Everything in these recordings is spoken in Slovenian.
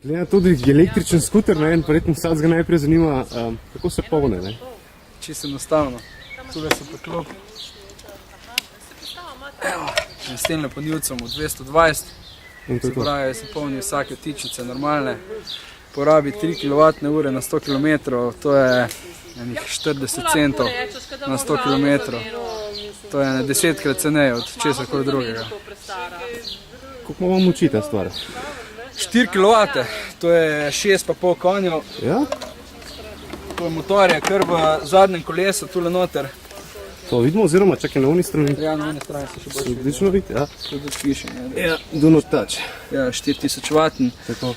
Gleda tudi električen skuter, verjetno vsak ga najprej zanima, kako se polne. Čisto enostavno. Tule se poklop. Evo, s tem napolnilcem v 220. Se pravi, se polni vsake vtičnice normalne. Porabi 3 kWh na 100 km, to je 40 centov na 100 km. To je 10-krat ceneje od česarkoli drugega. Koliko vam moči ta stvar? 4 kW, to je 6,5 konjev. Ja? To je motor, je kar v zadnjem kolesu, tule noter. To vidimo, oziroma čakaj na oni strani. Ja, na oni strani se še bolj vidi. Odlično vidite, ja. Tudi piše. Ja, do not touch. Ja, 4000 wattn. Tako.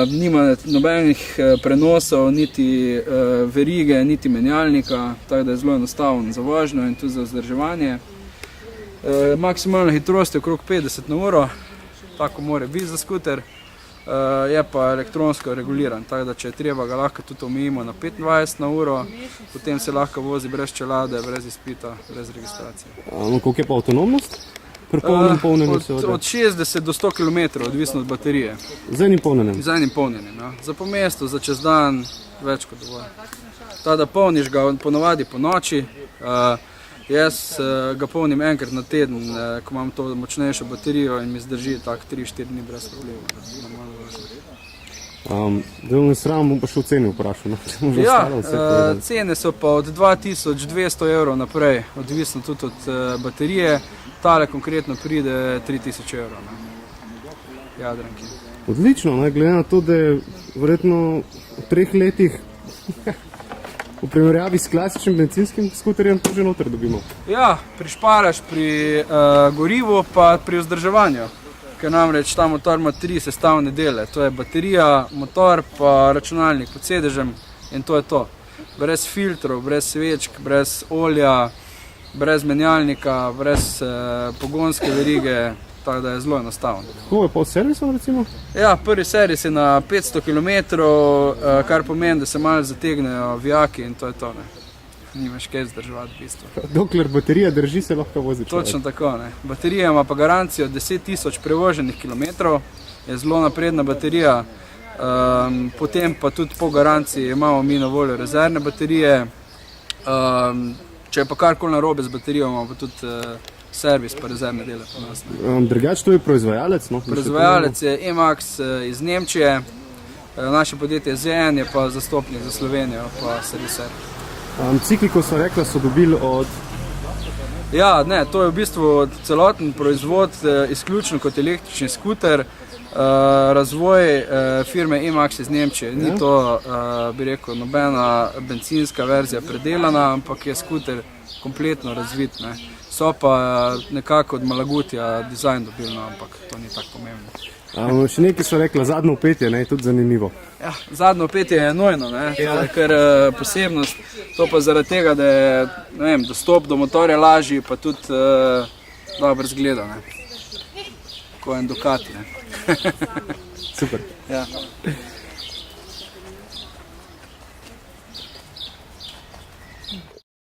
Nima nobenih prenosov, niti verige, niti menjalnika, tako da je zelo enostaven za vožnjo in tudi za vzdrževanje. Maksimalna hitrost je okrog 50 na uro, tako mora biti za skuter. Je pa elektronsko reguliran, tako da če je treba, ga lahko tudi omejimo na 25 na uro, potem se lahko vozi brez čelade, brez izpita, brez registracije. Koliko je pa avtonomnost? Pri polnem polnjenju seveda? Od 60 do 100 km, odvisno od baterije. Z enim polnjenjem? Z enim polnjenjem, ja. Za po mestu, za čez dan, več kot dovolj. Ta, da polniš ga ponovadi po noči. Jaz ga polnim enkrat na teden, ko imam to močnejšo baterijo in mi zdrži tak 3-4 dni brez problema. Da me sram, bom pa še v ceni vprašal. Ja, cene so pa od 2200 evrov naprej, odvisno tudi od baterije. Tale konkretno pride 3000 evrov na Jadranki. Odlično, glede na to, da je verjetno v 3 letih v primerjavi s klasičnim benzinskim skuterjem to že noter dobimo. Ja, prišparaš pri gorivu pa pri vzdrževanju, ker namreč ta motor ima 3 sestavne dele. To je baterija, motor pa računalnik pod sedežem in to je to. Brez filtrov, brez svečk, brez olja, brez menjalnika, brez pogonske verige, tako da je zelo enostavno. Kako je pa v servisu recimo? Ja, prvi servis je na 500 km, kar pomeni, da se malo zategnejo vijaki in to je to. Nimaš kaj zdrževati v bistvu. Dokler baterija drži, se lahko vozi človek. Točno tako. Baterija ima pa garancijo 10 000 prevoženih kilometrov, je zelo napredna baterija, potem pa tudi po garanciji imamo mi na voljo rezervne baterije. Če je pa karkoli narobe z baterijo, imamo pa tudi servis pa rezervne dele po nas. Drugače to je proizvajalec? Proizvajalec je Emax iz Nemčije, naše podjetje ZN je pa zastopnik za Slovenijo pa serviser. Cikliko so rekla, so dobili od... Ja, ne, to je v bistvu celoten proizvod, izključno kot električni skuter, razvoj firme Emax iz Nemčije. Ni to, bi rekel, nobena bencinska verzija predelana, ampak je skuter kompletno razvit. So pa nekako od Malagutija dizajn dobili, ampak to ni tako pomembno. Še nekaj so rekla, zadnjo petje, je tudi zanimivo. Ja, zadnjo petje je nojno, to je kar posebnost. To pa zaradi tega, da je dostop do motorja lažji, pa tudi dobro zgleda. Ko en Ducati. Super. Ja.